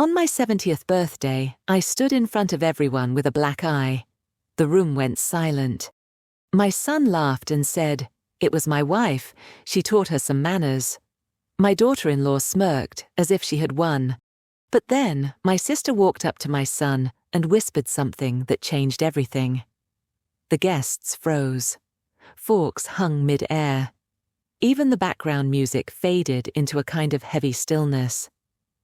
On my 70th birthday, I stood in front of everyone with a black eye. The room went silent. My son laughed and said, "It was my wife, she taught her some manners." My daughter-in-law smirked, as if she had won. But then, my sister walked up to my son and whispered something that changed everything. The guests froze. Forks hung mid-air. Even the background music faded into a kind of heavy stillness.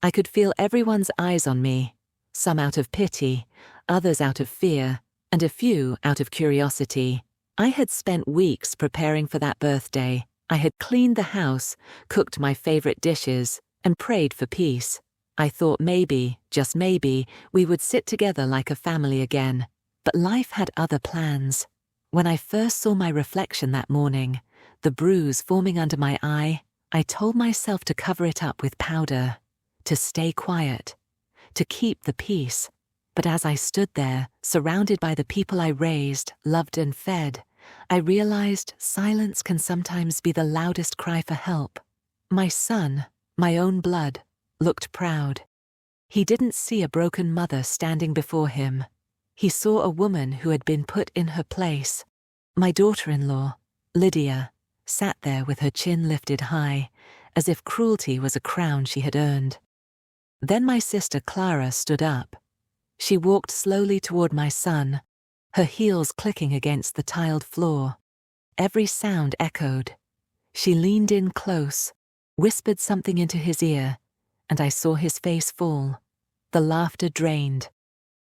I could feel everyone's eyes on me, some out of pity, others out of fear, and a few out of curiosity. I had spent weeks preparing for that birthday. I had cleaned the house, cooked my favorite dishes, and prayed for peace. I thought maybe, just maybe, we would sit together like a family again. But life had other plans. When I first saw my reflection that morning, the bruise forming under my eye, I told myself to cover it up with powder, to stay quiet, to keep the peace. But as I stood there, surrounded by the people I raised, loved and fed, I realized silence can sometimes be the loudest cry for help. My son, my own blood, looked proud. He didn't see a broken mother standing before him. He saw a woman who had been put in her place. My daughter-in-law, Lydia, sat there with her chin lifted high, as if cruelty was a crown she had earned. Then my sister Clara stood up. She walked slowly toward my son, her heels clicking against the tiled floor. Every sound echoed. She leaned in close, whispered something into his ear, and I saw his face fall. The laughter drained.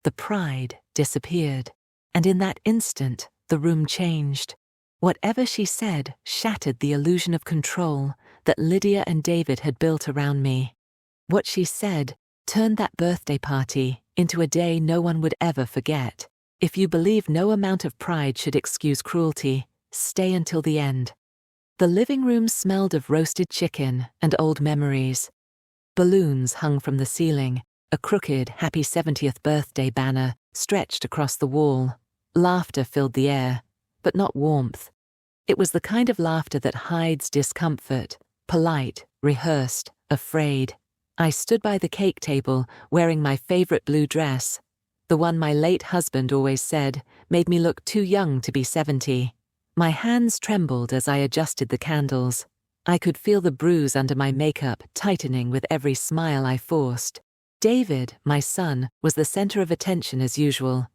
The pride disappeared. And in that instant, the room changed. Whatever she said shattered the illusion of control that Lydia and David had built around me. What she said turned that birthday party into a day no one would ever forget. If you believe no amount of pride should excuse cruelty, stay until the end. The living room smelled of roasted chicken and old memories. Balloons hung from the ceiling, a crooked happy 70th birthday banner stretched across the wall. Laughter filled the air, but not warmth. It was the kind of laughter that hides discomfort, polite, rehearsed, afraid. I stood by the cake table wearing my favorite blue dress, the one my late husband always said made me look too young to be 70. My hands trembled as I adjusted the candles. I could feel the bruise under my makeup tightening with every smile I forced. David, my son, was the center of attention as usual.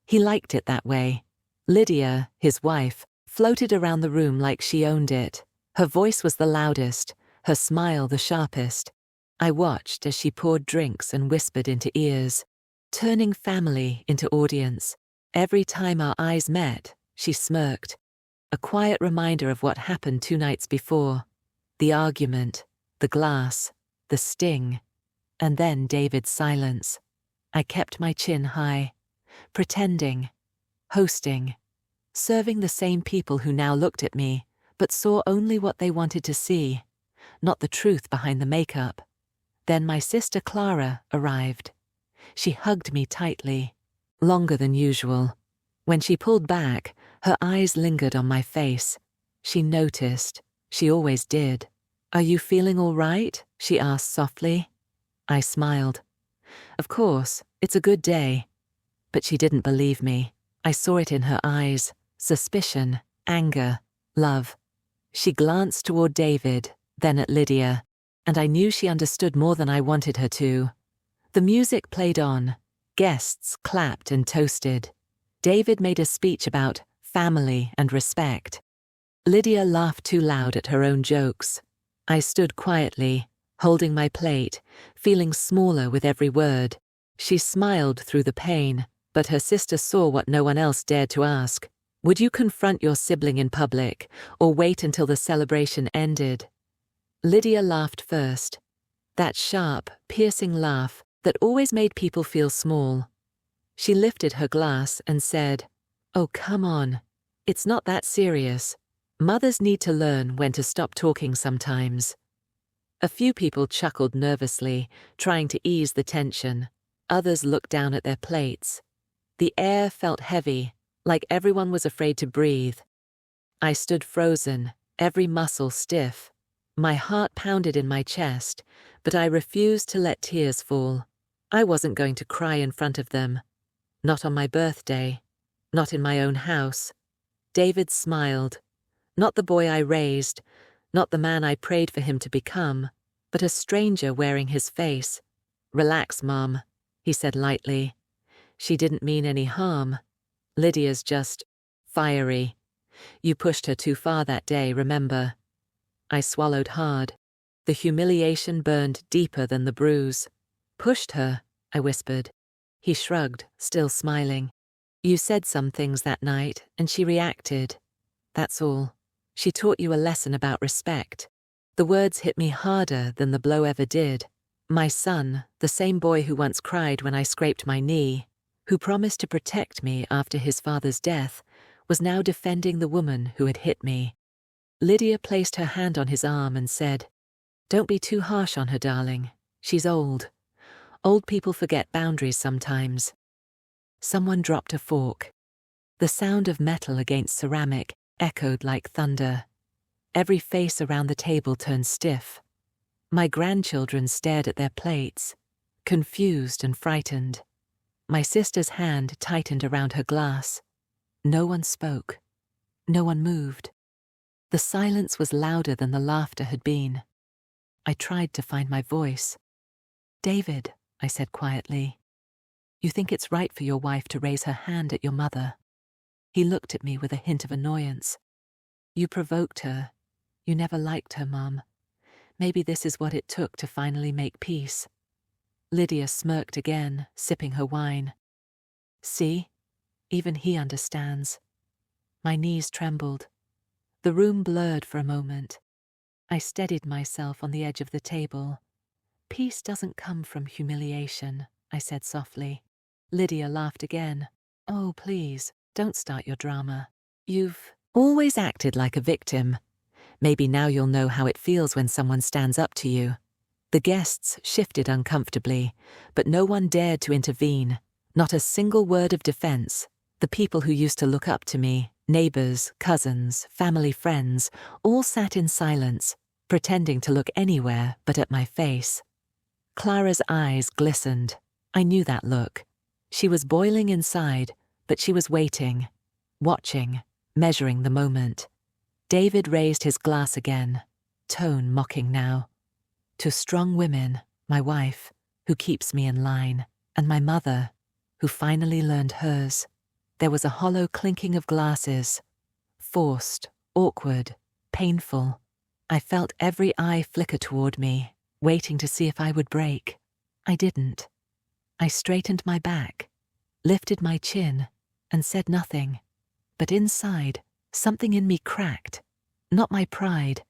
He liked it that way. Lydia, his wife, floated around the room like she owned it. Her voice was the loudest, her smile the sharpest. I watched as she poured drinks and whispered into ears, turning family into audience. Every time our eyes met, she smirked, a quiet reminder of what happened 2 nights before. The argument, the glass, the sting, and then David's silence. I kept my chin high, pretending, hosting, serving the same people who now looked at me, but saw only what they wanted to see, not the truth behind the makeup. Then my sister Clara arrived. She hugged me tightly, longer than usual. When she pulled back, her eyes lingered on my face. She noticed. She always did. "Are you feeling all right?" she asked softly. I smiled. Of course, it's a good day. But she didn't believe me. I saw it in her eyes. Suspicion, anger, love. She glanced toward David, then at Lydia, and I knew she understood more than I wanted her to. The music played on. Guests clapped and toasted. David made a speech about family and respect. Lydia laughed too loud at her own jokes. I stood quietly, holding my plate, feeling smaller with every word. She smiled through the pain, but her sister saw what no one else dared to ask. Would you confront your sibling in public, or wait until the celebration ended? Lydia laughed first. That sharp, piercing laugh that always made people feel small. She lifted her glass and said, "Oh, come on. It's not that serious. Mothers need to learn when to stop talking sometimes." A few people chuckled nervously, trying to ease the tension. Others looked down at their plates. The air felt heavy, like everyone was afraid to breathe. I stood frozen, every muscle stiff. My heart pounded in my chest, but I refused to let tears fall. I wasn't going to cry in front of them. Not on my birthday. Not in my own house. David smiled. Not the boy I raised, not the man I prayed for him to become, but a stranger wearing his face. "Relax, Mom," he said lightly. "She didn't mean any harm. Lydia's just fiery. You pushed her too far that day, remember?" I swallowed hard. The humiliation burned deeper than the bruise. "Pushed her," I whispered. He shrugged, still smiling. "You said some things that night, and she reacted. That's all. She taught you a lesson about respect." The words hit me harder than the blow ever did. My son, the same boy who once cried when I scraped my knee, who promised to protect me after his father's death, was now defending the woman who had hit me. Lydia placed her hand on his arm and said, "Don't be too harsh on her, darling. She's old. Old people forget boundaries sometimes." Someone dropped a fork. The sound of metal against ceramic echoed like thunder. Every face around the table turned stiff. My grandchildren stared at their plates, confused and frightened. My sister's hand tightened around her glass. No one spoke. No one moved. The silence was louder than the laughter had been. I tried to find my voice. "David," I said quietly, "you think it's right for your wife to raise her hand at your mother?" He looked at me with a hint of annoyance. "You provoked her. You never liked her, Mum. Maybe this is what it took to finally make peace." Lydia smirked again, sipping her wine. "See? Even he understands." My knees trembled. The room blurred for a moment. I steadied myself on the edge of the table. "Peace doesn't come from humiliation," I said softly. Lydia laughed again. "Oh, please, don't start your drama. You've always acted like a victim. Maybe now you'll know how it feels when someone stands up to you." The guests shifted uncomfortably, but no one dared to intervene. Not a single word of defense. The people who used to look up to me, neighbors, cousins, family friends, all sat in silence, pretending to look anywhere but at my face. Clara's eyes glistened. I knew that look. She was boiling inside, but she was waiting, watching, measuring the moment. David raised his glass again, tone mocking now. "To strong women, my wife, who keeps me in line, and my mother, who finally learned hers." There was a hollow clinking of glasses. Forced, awkward, painful. I felt every eye flicker toward me, waiting to see if I would break. I didn't. I straightened my back, lifted my chin, and said nothing. But inside, something in me cracked. Not my pride,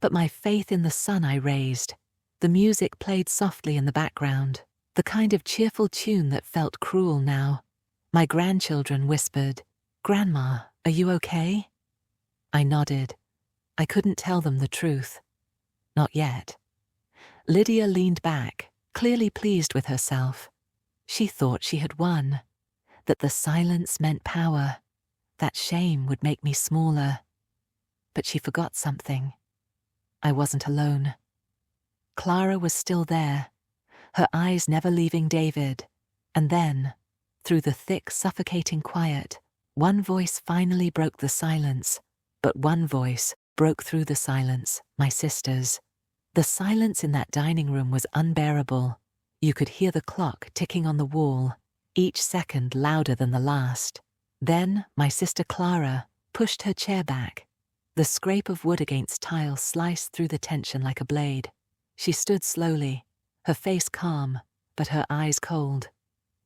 but my faith in the son I raised. The music played softly in the background, the kind of cheerful tune that felt cruel now. My grandchildren whispered, "Grandma, are you okay?" I nodded. I couldn't tell them the truth. Not yet. Lydia leaned back, clearly pleased with herself. She thought she had won, that the silence meant power, that shame would make me smaller. But she forgot something. I wasn't alone. Clara was still there, her eyes never leaving David. And then, through the thick, suffocating quiet, one voice finally broke the silence. But one voice broke through the silence, my sister's. The silence in that dining room was unbearable. You could hear the clock ticking on the wall, each second louder than the last. Then my sister Clara pushed her chair back. The scrape of wood against tile sliced through the tension like a blade. She stood slowly, her face calm, but her eyes cold.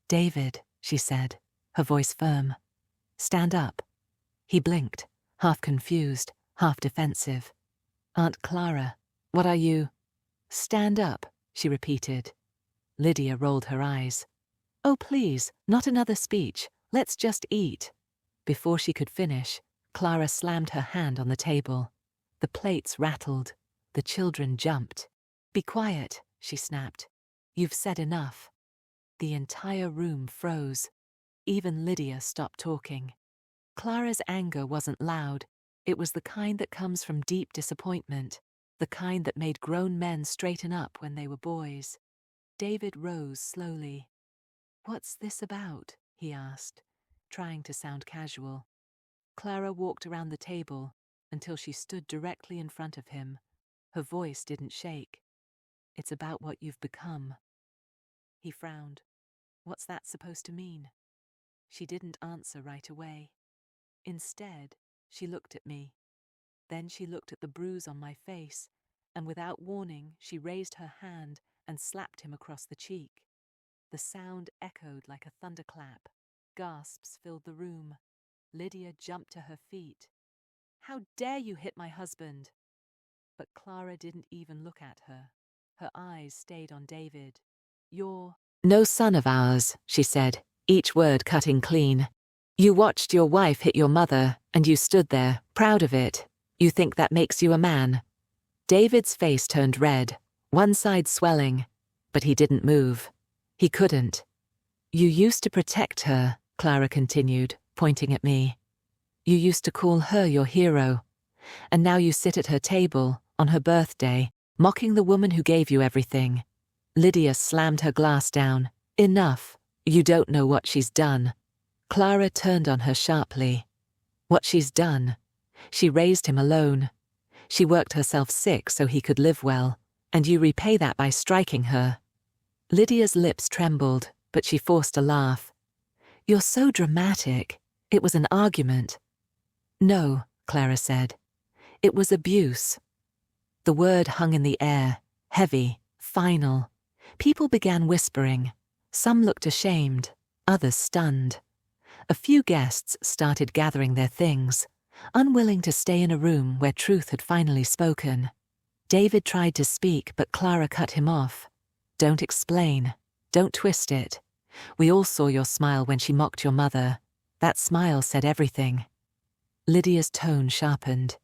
"David," she said, her voice firm. "Stand up." He blinked, half confused, half defensive. "Aunt Clara, what are you—" "Stand up," she repeated. Lydia rolled her eyes. "Oh, please, not another speech. Let's just eat." Before she could finish, Clara slammed her hand on the table. The plates rattled. The children jumped. "Be quiet," she snapped. "You've said enough." The entire room froze. Even Lydia stopped talking. Clara's anger wasn't loud. It was the kind that comes from deep disappointment, the kind that made grown men straighten up when they were boys. David rose slowly. "What's this about?" he asked, trying to sound casual. Clara walked around the table until she stood directly in front of him. Her voice didn't shake. "It's about what you've become." He frowned. "What's that supposed to mean?" She didn't answer right away. Instead, she looked at me. Then she looked at the bruise on my face, and without warning, she raised her hand and slapped him across the cheek. The sound echoed like a thunderclap. Gasps filled the room. Lydia jumped to her feet. "How dare you hit my husband?" But Clara didn't even look at her. Her eyes stayed on David. "You're no son of ours," she said, each word cutting clean. "You watched your wife hit your mother, and you stood there, proud of it. You think that makes you a man?" David's face turned red, one side swelling, but he didn't move. He couldn't. "You used to protect her," Clara continued, pointing at me. "You used to call her your hero. And now you sit at her table, on her birthday, mocking the woman who gave you everything." Lydia slammed her glass down. "Enough. You don't know what she's done." Clara turned on her sharply. "What she's done? She raised him alone. She worked herself sick so he could live well, and you repay that by striking her." Lydia's lips trembled, but she forced a laugh. "You're so dramatic. It was an argument." "No," Clara said. "It was abuse." The word hung in the air, heavy, final. People began whispering. Some looked ashamed, others stunned. A few guests started gathering their things, unwilling to stay in a room where truth had finally spoken. David tried to speak, but Clara cut him off. "Don't explain. Don't twist it. We all saw your smile when she mocked your mother. That smile said everything." Lydia's tone sharpened.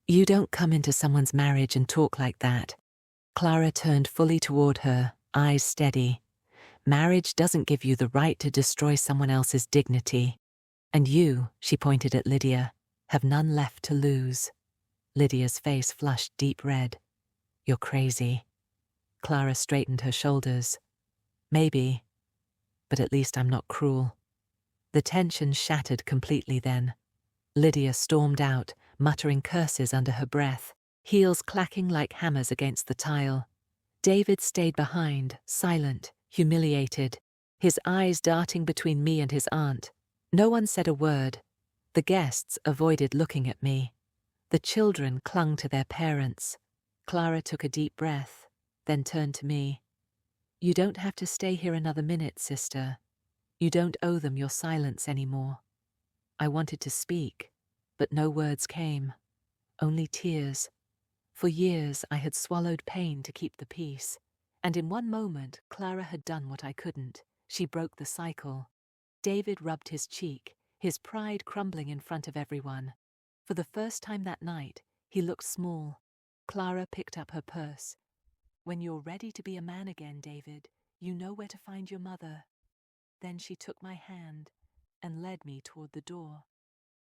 "You don't come into someone's marriage and talk like that." Clara turned fully toward her, eyes steady. "Marriage doesn't give you the right to destroy someone else's dignity. And you," she pointed at Lydia, "have none left to lose." Lydia's face flushed deep red. "You're crazy." Clara straightened her shoulders. "Maybe, but at least I'm not cruel." The tension shattered completely then. Lydia stormed out, muttering curses under her breath, heels clacking like hammers against the tile. David stayed behind, silent, humiliated, his eyes darting between me and his aunt. No one said a word. The guests avoided looking at me. The children clung to their parents. Clara took a deep breath, then turned to me. "You don't have to stay here another minute, sister. You don't owe them your silence anymore." I wanted to speak, but no words came, only tears. For years I had swallowed pain to keep the peace, and in one moment Clara had done what I couldn't. She broke the cycle. David rubbed his cheek, his pride crumbling in front of everyone. For the first time that night, he looked small. Clara picked up her purse. "When you're ready to be a man again, David, you know where to find your mother." Then she took my hand and led me toward the door.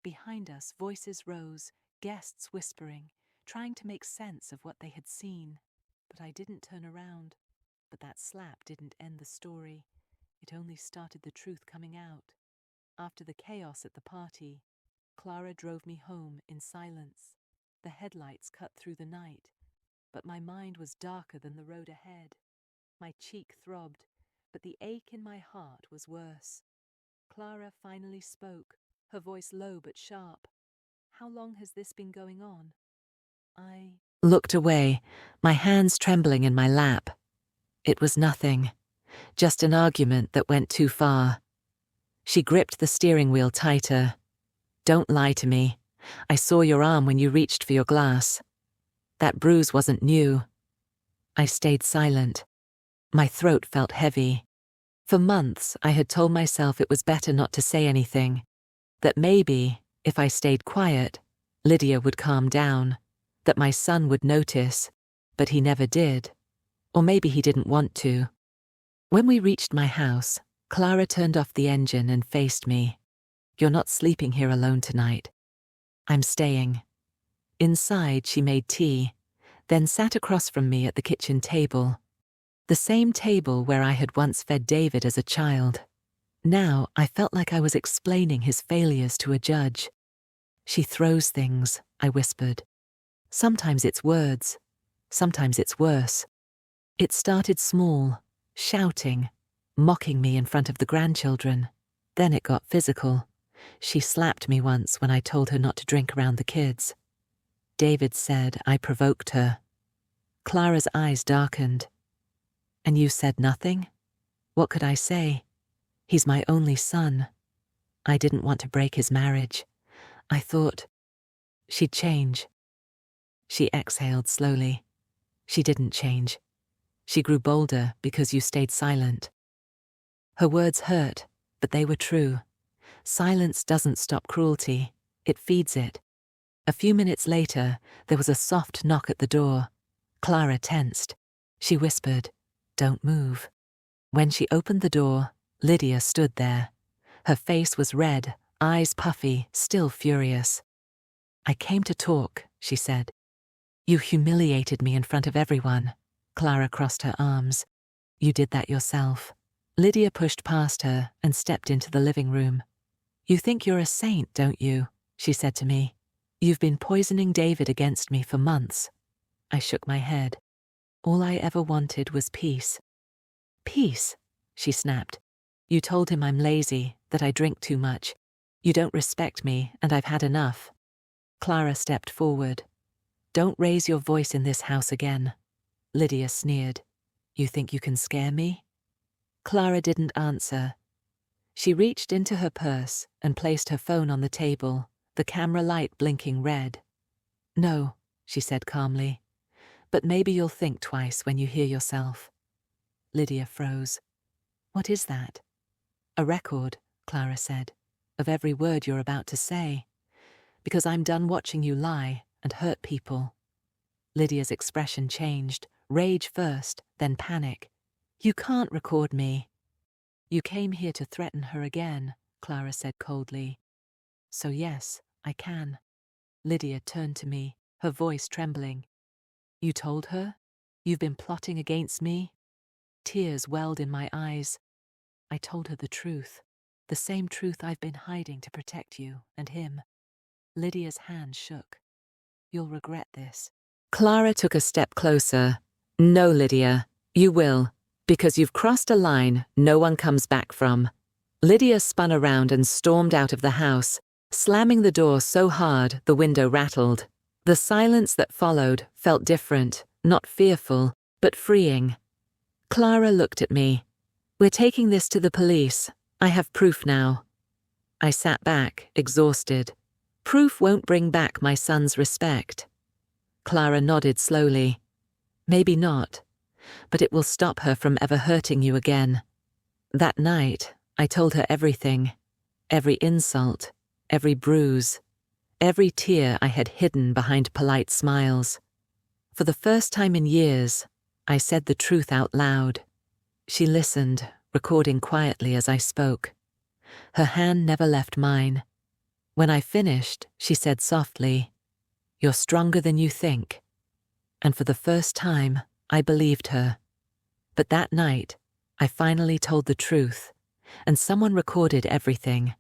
Behind us, voices rose, guests whispering, trying to make sense of what they had seen. But I didn't turn around. But that slap didn't end the story. It only started the truth coming out. After the chaos at the party, Clara drove me home in silence. The headlights cut through the night, but my mind was darker than the road ahead. My cheek throbbed, but the ache in my heart was worse. Clara finally spoke, her voice low but sharp. "How long has this been going on?" I looked away, my hands trembling in my lap. It was nothing, just an argument that went too far. She gripped the steering wheel tighter. "Don't lie to me. I saw your arm when you reached for your glass. That bruise wasn't new." I stayed silent. My throat felt heavy. For months, I had told myself it was better not to say anything, that maybe, if I stayed quiet, Lydia would calm down, that my son would notice, but he never did. Or maybe he didn't want to. When we reached my house, Clara turned off the engine and faced me. "You're not sleeping here alone tonight." "I'm staying." Inside, she made tea, then sat across from me at the kitchen table. The same table where I had once fed David as a child. Now I felt like I was explaining his failures to a judge. She throws things, I whispered. Sometimes it's words. Sometimes it's worse. It started small, shouting, mocking me in front of the grandchildren. Then it got physical. She slapped me once when I told her not to drink around the kids. David said I provoked her. Clara's eyes darkened. And you said nothing? What could I say? He's my only son. I didn't want to break his marriage. I thought she'd change. She exhaled slowly. She didn't change. She grew bolder because you stayed silent. Her words hurt, but they were true. Silence doesn't stop cruelty. It feeds it. A few minutes later, there was a soft knock at the door. Clara tensed. She whispered, "Don't move." When she opened the door, Lydia stood there. Her face was red, eyes puffy, still furious. "I came to talk," she said. "You humiliated me in front of everyone." Clara crossed her arms. "You did that yourself." Lydia pushed past her and stepped into the living room. "You think you're a saint, don't you?" she said to me. "You've been poisoning David against me for months." I shook my head. All I ever wanted was peace. "Peace?" she snapped. "You told him I'm lazy, that I drink too much. You don't respect me, and I've had enough." Clara stepped forward. "Don't raise your voice in this house again." Lydia sneered. "You think you can scare me?" Clara didn't answer. She reached into her purse and placed her phone on the table, the camera light blinking red. "No," she said calmly, "but maybe you'll think twice when you hear yourself." Lydia froze. "What is that?" "A record," Clara said, "of every word you're about to say. Because I'm done watching you lie and hurt people." Lydia's expression changed, rage first, then panic. "You can't record me." "You came here to threaten her again," Clara said coldly. "So yes, I can." Lydia turned to me, her voice trembling. "You told her? You've been plotting against me?" Tears welled in my eyes. I told her the truth, the same truth I've been hiding to protect you and him. Lydia's hand shook. "You'll regret this." Clara took a step closer. "No, Lydia, you will, because you've crossed a line no one comes back from." Lydia spun around and stormed out of the house, slamming the door so hard the window rattled. The silence that followed felt different, not fearful, but freeing. Clara looked at me. "We're taking this to the police. I have proof now." I sat back, exhausted. "Proof won't bring back my son's respect." Clara nodded slowly. "Maybe not, but it will stop her from ever hurting you again." That night, I told her everything. Every insult, every bruise, every tear I had hidden behind polite smiles. For the first time in years, I said the truth out loud. She listened, recording quietly as I spoke. Her hand never left mine. When I finished, she said softly, "You're stronger than you think." And for the first time, I believed her. But that night, I finally told the truth, and someone recorded everything.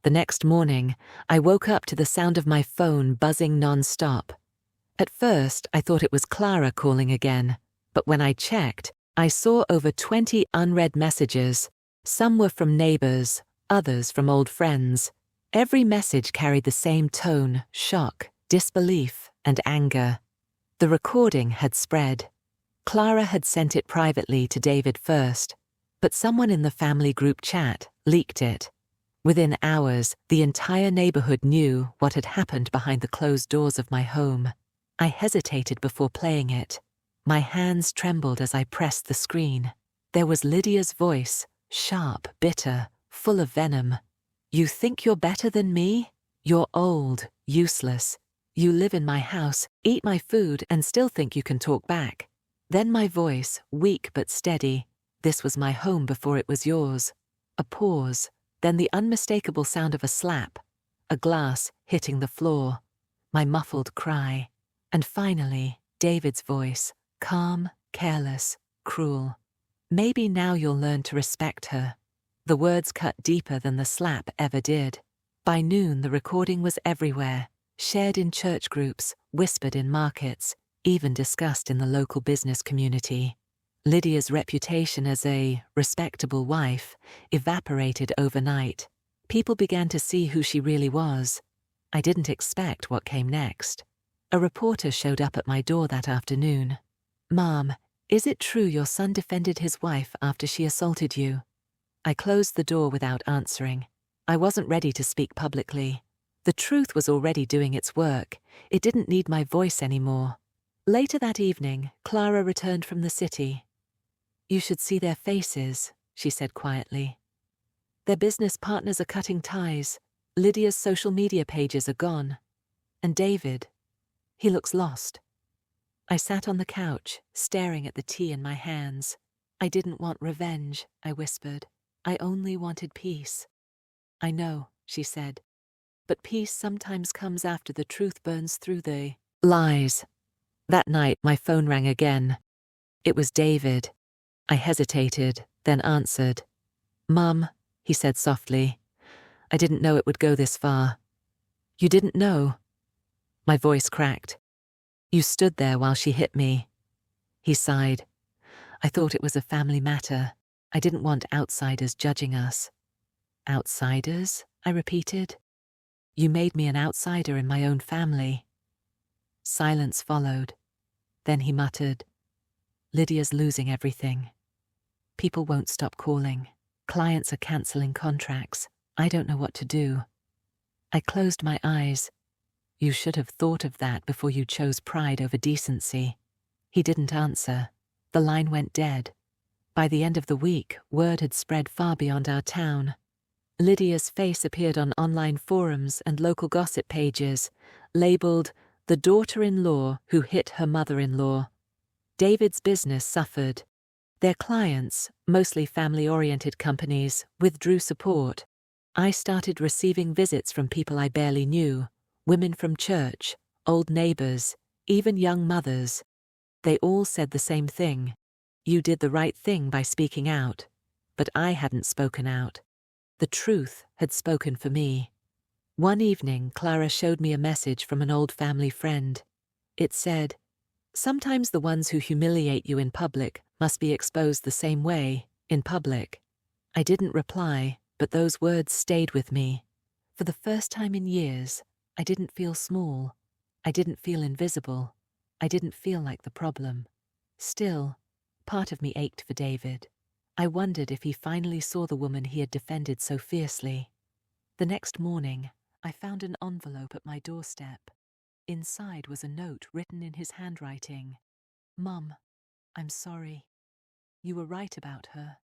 The next morning, I woke up to the sound of my phone buzzing non-stop. At first, I thought it was Clara calling again, but when I checked, I saw over 20 unread messages. Some were from neighbors, others from old friends. Every message carried the same tone: shock, disbelief, and anger. The recording had spread. Clara had sent it privately to David first, but someone in the family group chat leaked it. Within hours, the entire neighborhood knew what had happened behind the closed doors of my home. I hesitated before playing it. My hands trembled as I pressed the screen. There was Lydia's voice, sharp, bitter, full of venom. "You think you're better than me? You're old, useless. You live in my house, eat my food, and still think you can talk back." Then my voice, weak but steady. "This was my home before it was yours." A pause, then the unmistakable sound of a slap, a glass hitting the floor, my muffled cry, and finally David's voice, calm, careless, cruel. Maybe now you'll learn to respect her. The words cut deeper than the slap ever did. By noon, the recording was everywhere, shared in church groups, whispered in markets, even discussed in the local business community. Lydia's reputation as a respectable wife evaporated overnight. People began to see who she really was. I didn't expect what came next. A reporter showed up at my door that afternoon. "Mom, is it true your son defended his wife after she assaulted you?" I closed the door without answering. I wasn't ready to speak publicly. The truth was already doing its work. It didn't need my voice anymore. Later that evening, Clara returned from the city. "You should see their faces," she said quietly. "Their business partners are cutting ties. Lydia's social media pages are gone. And David, he looks lost." I sat on the couch, staring at the tea in my hands. "I didn't want revenge," I whispered. "I only wanted peace." "I know," she said. "But peace sometimes comes after the truth burns through the lies." That night, my phone rang again. It was David. I hesitated, then answered. "Mum," he said softly, "I didn't know it would go this far." "You didn't know?" My voice cracked. "You stood there while she hit me." He sighed. "I thought it was a family matter. I didn't want outsiders judging us." "Outsiders?" I repeated. "You made me an outsider in my own family." Silence followed. Then he muttered, "Lydia's losing everything. People won't stop calling. Clients are cancelling contracts. I don't know what to do." I closed my eyes. "You should have thought of that before you chose pride over decency." He didn't answer. The line went dead. By the end of the week, word had spread far beyond our town. Lydia's face appeared on online forums and local gossip pages, labeled "the daughter-in-law who hit her mother-in-law." David's business suffered. Their clients, mostly family-oriented companies, withdrew support. I started receiving visits from people I barely knew, women from church, old neighbors, even young mothers. They all said the same thing. "You did the right thing by speaking out." But I hadn't spoken out. The truth had spoken for me. One evening, Clara showed me a message from an old family friend. It said, "Sometimes the ones who humiliate you in public must be exposed the same way, in public." I didn't reply, but those words stayed with me. For the first time in years, I didn't feel small. I didn't feel invisible. I didn't feel like the problem. Still, part of me ached for David. I wondered if he finally saw the woman he had defended so fiercely. The next morning, I found an envelope at my doorstep. Inside was a note written in his handwriting. "Mum, I'm sorry. You were right about her.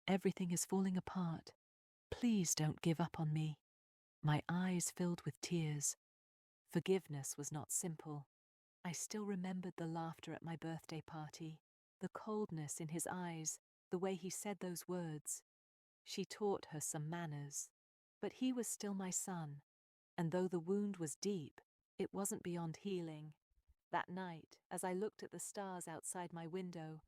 Everything is falling apart. Please don't give up on me." My eyes filled with tears. Forgiveness was not simple. I still remembered the laughter at my birthday party, the coldness in his eyes, the way he said those words. She taught her some manners. But he was still my son, and though the wound was deep, it wasn't beyond healing. That night, as I looked at the stars outside my window,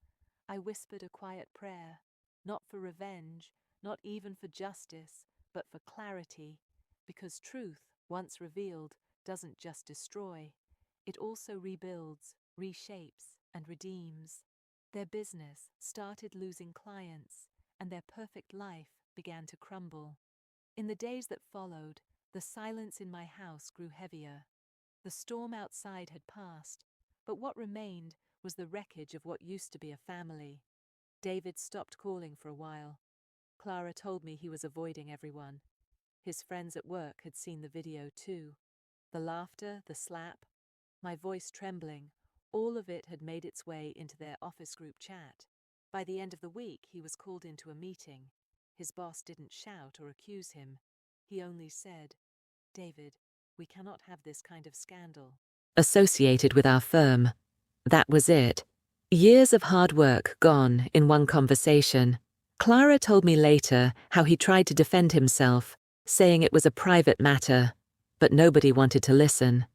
I whispered a quiet prayer, not for revenge, not even for justice, but for clarity, because truth, once revealed, doesn't just destroy. It also rebuilds, reshapes, and redeems. Their business started losing clients, and their perfect life began to crumble. In the days that followed, the silence in my house grew heavier. The storm outside had passed, but what remained was the wreckage of what used to be a family. David stopped calling for a while. Clara told me he was avoiding everyone. His friends at work had seen the video too. The laughter, the slap, my voice trembling, all of it had made its way into their office group chat. By the end of the week, he was called into a meeting. His boss didn't shout or accuse him. He only said, "David, we cannot have this kind of scandal associated with our firm." That was it. Years of hard work gone in one conversation. Clara told me later how he tried to defend himself, saying it was a private matter, but nobody wanted to listen.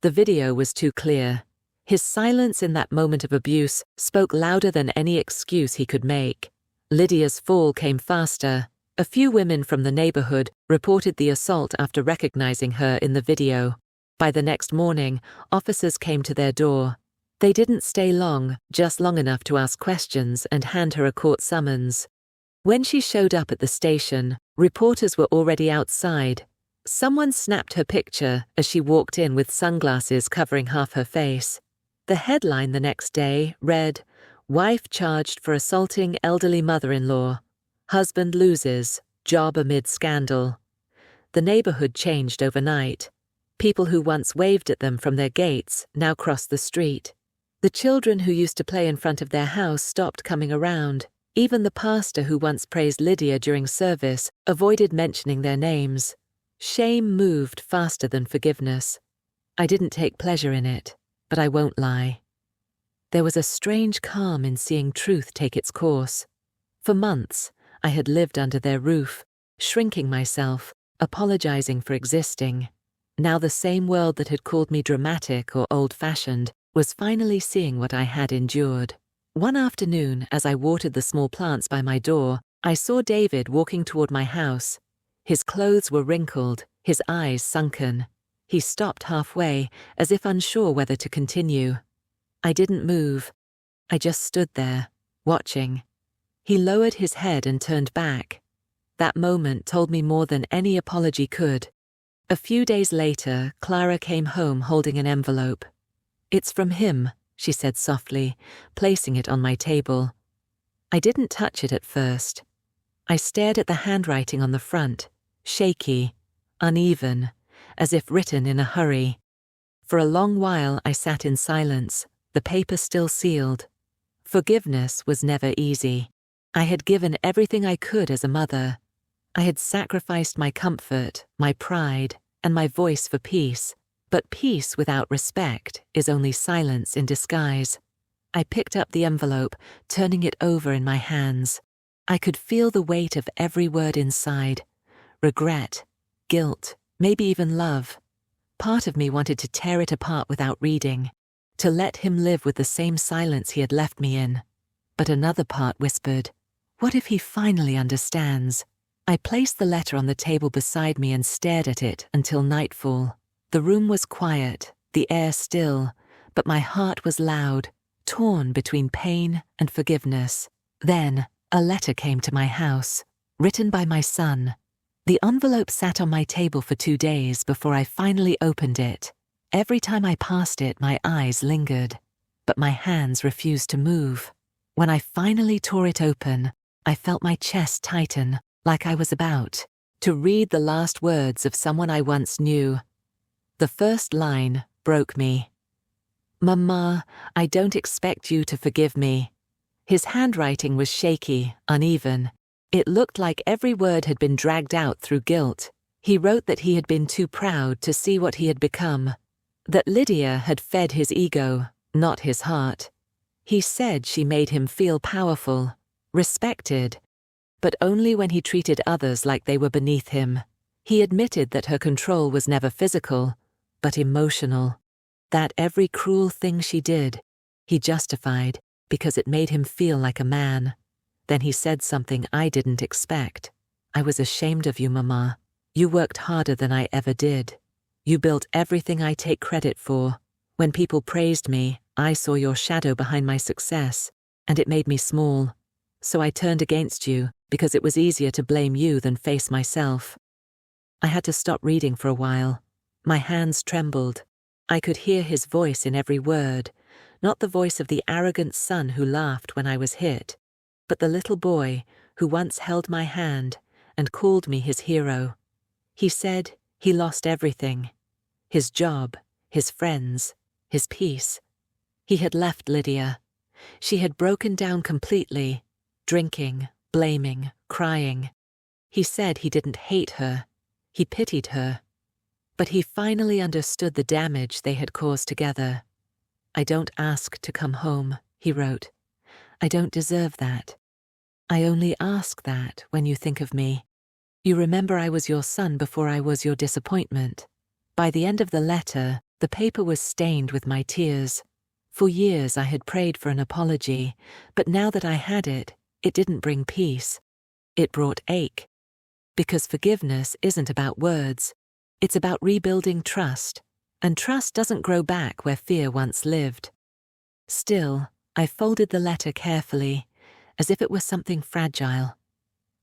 The video was too clear. His silence in that moment of abuse spoke louder than any excuse he could make. Lydia's fall came faster. A few women from the neighborhood reported the assault after recognizing her in the video. By the next morning, officers came to their door. They didn't stay long, just long enough to ask questions and hand her a court summons. When she showed up at the station, reporters were already outside. Someone snapped her picture as she walked in with sunglasses covering half her face. The headline the next day read, "Wife charged for assaulting elderly mother-in-law. Husband loses, job amid scandal." The neighborhood changed overnight. People who once waved at them from their gates now crossed the street. The children who used to play in front of their house stopped coming around. Even the pastor who once praised Lydia during service avoided mentioning their names. Shame moved faster than forgiveness. I didn't take pleasure in it, but I won't lie. There was a strange calm in seeing truth take its course. For months, I had lived under their roof, shrinking myself, apologizing for existing. Now the same world that had called me dramatic or old-fashioned was finally seeing what I had endured. One afternoon, as I watered the small plants by my door, I saw David walking toward my house. His clothes were wrinkled, his eyes sunken. He stopped halfway, as if unsure whether to continue. I didn't move. I just stood there, watching. He lowered his head and turned back. That moment told me more than any apology could. A few days later, Clara came home holding an envelope. "It's from him," she said softly, placing it on my table. I didn't touch it at first. I stared at the handwriting on the front, shaky, uneven, as if written in a hurry. For a long while I sat in silence, the paper still sealed. Forgiveness was never easy. I had given everything I could as a mother. I had sacrificed my comfort, my pride, and my voice for peace. But peace without respect is only silence in disguise. I picked up the envelope, turning it over in my hands. I could feel the weight of every word inside. Regret, guilt, maybe even love. Part of me wanted to tear it apart without reading, to let him live with the same silence he had left me in. But another part whispered, "What if he finally understands?" I placed the letter on the table beside me and stared at it until nightfall. The room was quiet, the air still, but my heart was loud, torn between pain and forgiveness. Then, a letter came to my house, written by my son. The envelope sat on my table for 2 days before I finally opened it. Every time I passed it, my eyes lingered, but my hands refused to move. When I finally tore it open, I felt my chest tighten, like I was about to read the last words of someone I once knew. The first line broke me. "Mama, I don't expect you to forgive me." His handwriting was shaky, uneven. It looked like every word had been dragged out through guilt. He wrote that he had been too proud to see what he had become, that Lydia had fed his ego, not his heart. He said she made him feel powerful, respected, but only when he treated others like they were beneath him. He admitted that her control was never physical, but emotional. That every cruel thing she did, he justified because it made him feel like a man. Then he said something I didn't expect. "I was ashamed of you, Mama. You worked harder than I ever did. You built everything I take credit for. When people praised me, I saw your shadow behind my success, and it made me small. So I turned against you because it was easier to blame you than face myself." I had to stop reading for a while. My hands trembled. I could hear his voice in every word, not the voice of the arrogant son who laughed when I was hit, but the little boy who once held my hand and called me his hero. He said he lost everything: his job, his friends, his peace. He had left Lydia. She had broken down completely, drinking, blaming, crying. He said he didn't hate her. He pitied her. But he finally understood the damage they had caused together. "I don't ask to come home," he wrote. "I don't deserve that. I only ask that when you think of me. You remember I was your son before I was your disappointment." By the end of the letter, the paper was stained with my tears. For years I had prayed for an apology, but now that I had it, It didn't bring peace. It brought ache. Because forgiveness isn't about words. It's about rebuilding trust. And trust doesn't grow back where fear once lived. Still, I folded the letter carefully, as if it were something fragile.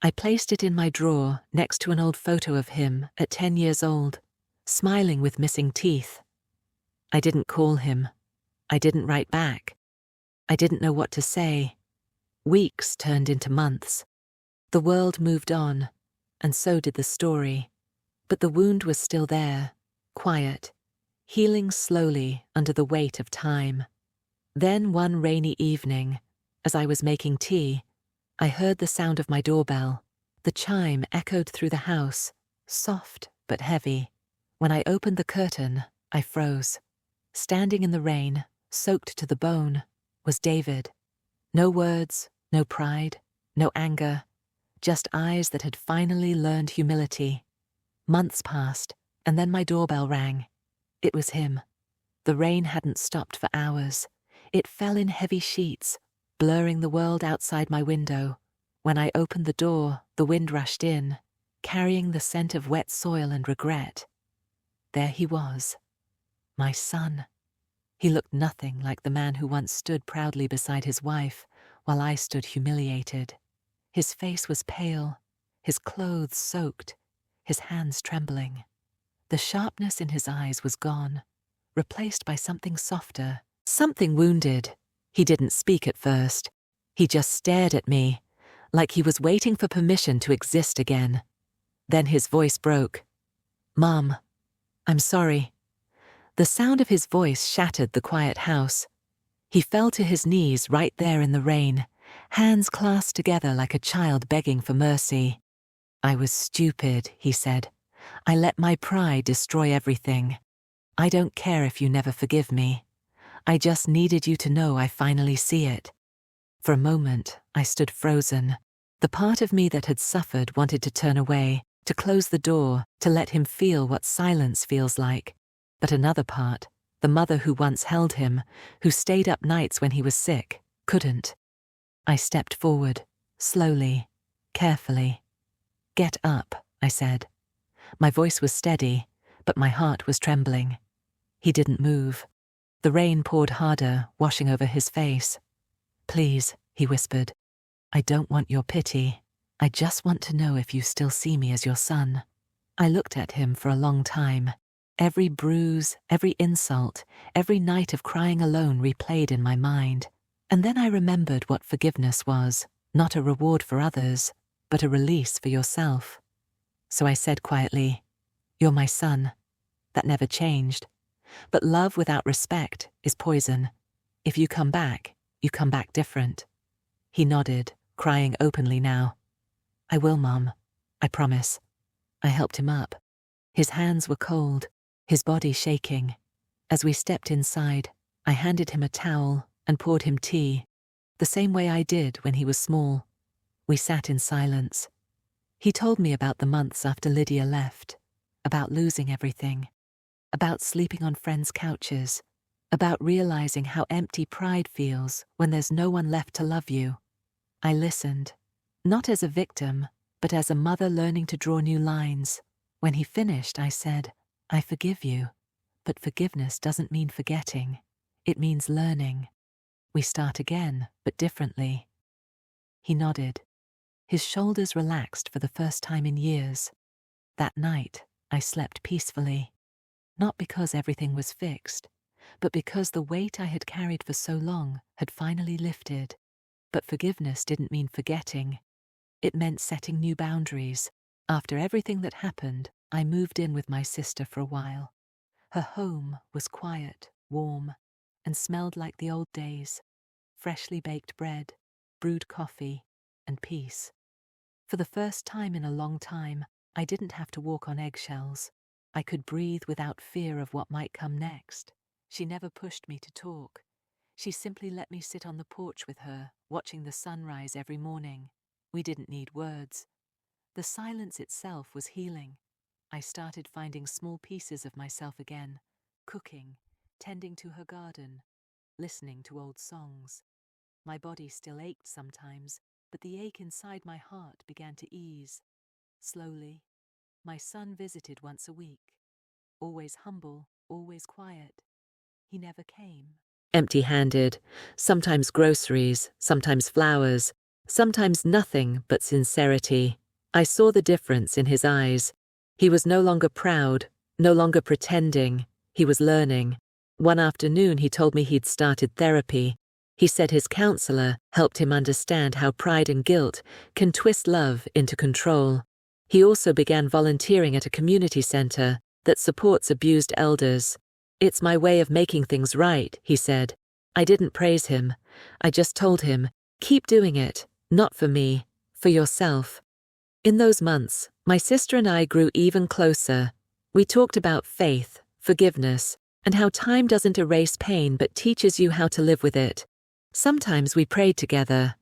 I placed it in my drawer next to an old photo of him at 10 years old, smiling with missing teeth. I didn't call him. I didn't write back. I didn't know what to say. Weeks turned into months. The world moved on, and so did the story. But the wound was still there, quiet, healing slowly under the weight of time. Then one rainy evening, as I was making tea, I heard the sound of my doorbell. The chime echoed through the house, soft but heavy. When I opened the curtain, I froze. Standing in the rain, soaked to the bone, was David. No words, no pride, no anger, just eyes that had finally learned humility. Months passed, and then my doorbell rang. It was him. The rain hadn't stopped for hours. It fell in heavy sheets, blurring the world outside my window. When I opened the door, the wind rushed in, carrying the scent of wet soil and regret. There he was, my son. He looked nothing like the man who once stood proudly beside his wife, while I stood humiliated. His face was pale, his clothes soaked, his hands trembling. The sharpness in his eyes was gone, replaced by something softer, something wounded. He didn't speak at first. He just stared at me, like he was waiting for permission to exist again. Then his voice broke. "Mom, I'm sorry." The sound of his voice shattered the quiet house. He fell to his knees right there in the rain, hands clasped together like a child begging for mercy. "I was stupid," he said. "I let my pride destroy everything. I don't care if you never forgive me. I just needed you to know I finally see it." For a moment, I stood frozen. The part of me that had suffered wanted to turn away, to close the door, to let him feel what silence feels like. But another part, the mother who once held him, who stayed up nights when he was sick, couldn't. I stepped forward, slowly, carefully. "Get up," I said. My voice was steady, but my heart was trembling. He didn't move. The rain poured harder, washing over his face. "Please," he whispered. "I don't want your pity. I just want to know if you still see me as your son." I looked at him for a long time. Every bruise, every insult, every night of crying alone replayed in my mind. And then I remembered what forgiveness was, not a reward for others, but a release for yourself. So I said quietly, "You're my son." That never changed. But love without respect is poison. If you come back different. He nodded, crying openly now. "I will, Mom. I promise." I helped him up. His hands were cold, his body shaking. As we stepped inside, I handed him a towel and poured him tea, the same way I did when he was small. We sat in silence. He told me about the months after Lydia left, about losing everything, about sleeping on friends' couches, about realizing how empty pride feels when there's no one left to love you. I listened, not as a victim, but as a mother learning to draw new lines. When he finished, I said, "I forgive you, but forgiveness doesn't mean forgetting. It means learning. We start again, but differently." He nodded. His shoulders relaxed for the first time in years. That night, I slept peacefully. Not because everything was fixed, but because the weight I had carried for so long had finally lifted. But forgiveness didn't mean forgetting. It meant setting new boundaries. After everything that happened, I moved in with my sister for a while. Her home was quiet, warm, and smelled like the old days. Freshly baked bread, brewed coffee, and peace. For the first time in a long time, I didn't have to walk on eggshells. I could breathe without fear of what might come next. She never pushed me to talk. She simply let me sit on the porch with her, watching the sunrise every morning. We didn't need words. The silence itself was healing. I started finding small pieces of myself again, cooking, tending to her garden, listening to old songs. My body still ached sometimes, but the ache inside my heart began to ease. Slowly, my son visited once a week. Always humble, always quiet. He never came. Empty-handed, sometimes groceries, sometimes flowers, sometimes nothing but sincerity. I saw the difference in his eyes. He was no longer proud, no longer pretending. He was learning. One afternoon he told me he'd started therapy. He said his counselor helped him understand how pride and guilt can twist love into control. He also began volunteering at a community center that supports abused elders. "It's my way of making things right," he said. I didn't praise him. I just told him, "Keep doing it, not for me, for yourself." In those months, my sister and I grew even closer. We talked about faith, forgiveness, and how time doesn't erase pain but teaches you how to live with it. Sometimes we prayed together.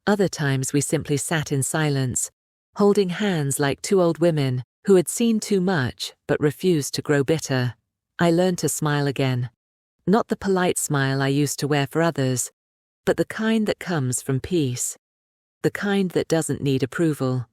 Other times we simply sat in silence, holding hands like two old women who had seen too much but refused to grow bitter. I learned to smile again. Not the polite smile I used to wear for others, but the kind that comes from peace. The kind that doesn't need approval.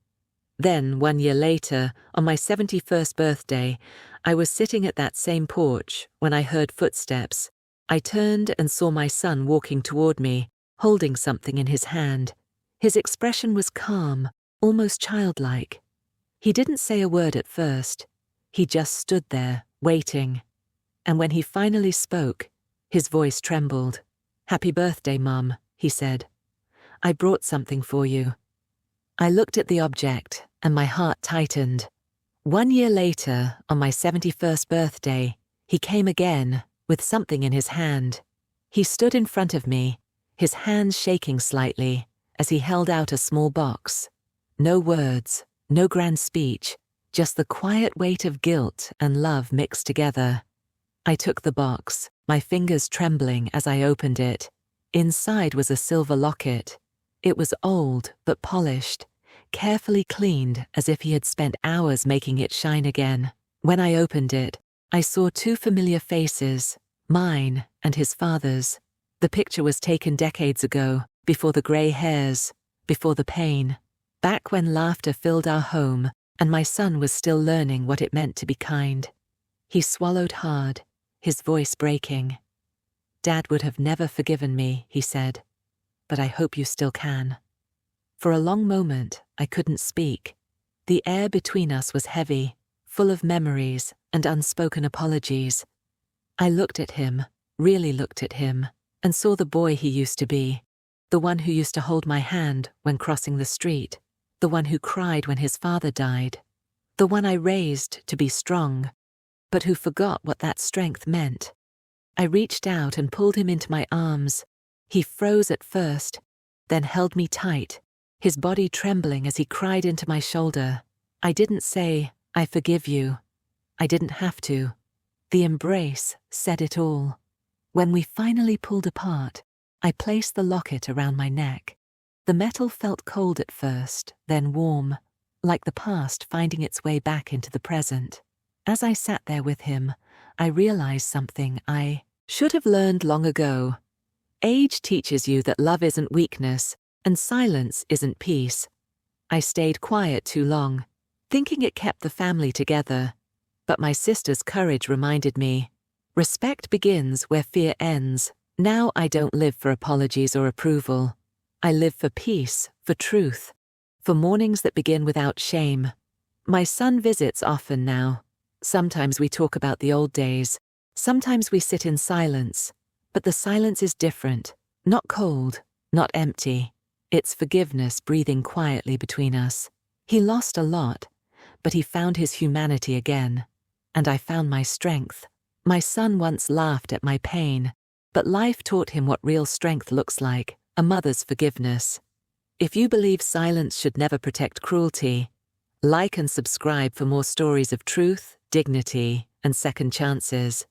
Then, 1 year later, on my 71st birthday, I was sitting at that same porch when I heard footsteps. I turned and saw my son walking toward me, holding something in his hand. His expression was calm, almost childlike. He didn't say a word at first. He just stood there, waiting. And when he finally spoke, his voice trembled. "Happy birthday, Mum," he said. "I brought something for you." I looked at the object, and my heart tightened. 1 year later, on my 71st birthday, he came again, with something in his hand. He stood in front of me, his hands shaking slightly, as he held out a small box. No words, no grand speech, just the quiet weight of guilt and love mixed together. I took the box, my fingers trembling as I opened it. Inside was a silver locket. It was old but polished, carefully cleaned as if he had spent hours making it shine again. When I opened it, I saw two familiar faces, mine and his father's. The picture was taken decades ago, before the grey hairs, before the pain, back when laughter filled our home and my son was still learning what it meant to be kind. He swallowed hard, his voice breaking. "Dad would have never forgiven me," he said, "but I hope you still can." For a long moment, I couldn't speak. The air between us was heavy, full of memories and unspoken apologies. I looked at him, really looked at him, and saw the boy he used to be, the one who used to hold my hand when crossing the street, the one who cried when his father died, the one I raised to be strong, but who forgot what that strength meant. I reached out and pulled him into my arms. He froze at first, then held me tight, his body trembling as he cried into my shoulder. I didn't say, "I forgive you." I didn't have to. The embrace said it all. When we finally pulled apart, I placed the locket around my neck. The metal felt cold at first, then warm, like the past finding its way back into the present. As I sat there with him, I realized something I should have learned long ago. Age teaches you that love isn't weakness, and silence isn't peace. I stayed quiet too long, thinking it kept the family together. But my sister's courage reminded me, respect begins where fear ends. Now I don't live for apologies or approval. I live for peace, for truth, for mornings that begin without shame. My son visits often now. Sometimes we talk about the old days. Sometimes we sit in silence. But the silence is different, not cold, not empty. It's forgiveness breathing quietly between us. He lost a lot, but he found his humanity again. And I found my strength. My son once laughed at my pain, but life taught him what real strength looks like, a mother's forgiveness. If you believe silence should never protect cruelty, like and subscribe for more stories of truth, dignity, and second chances.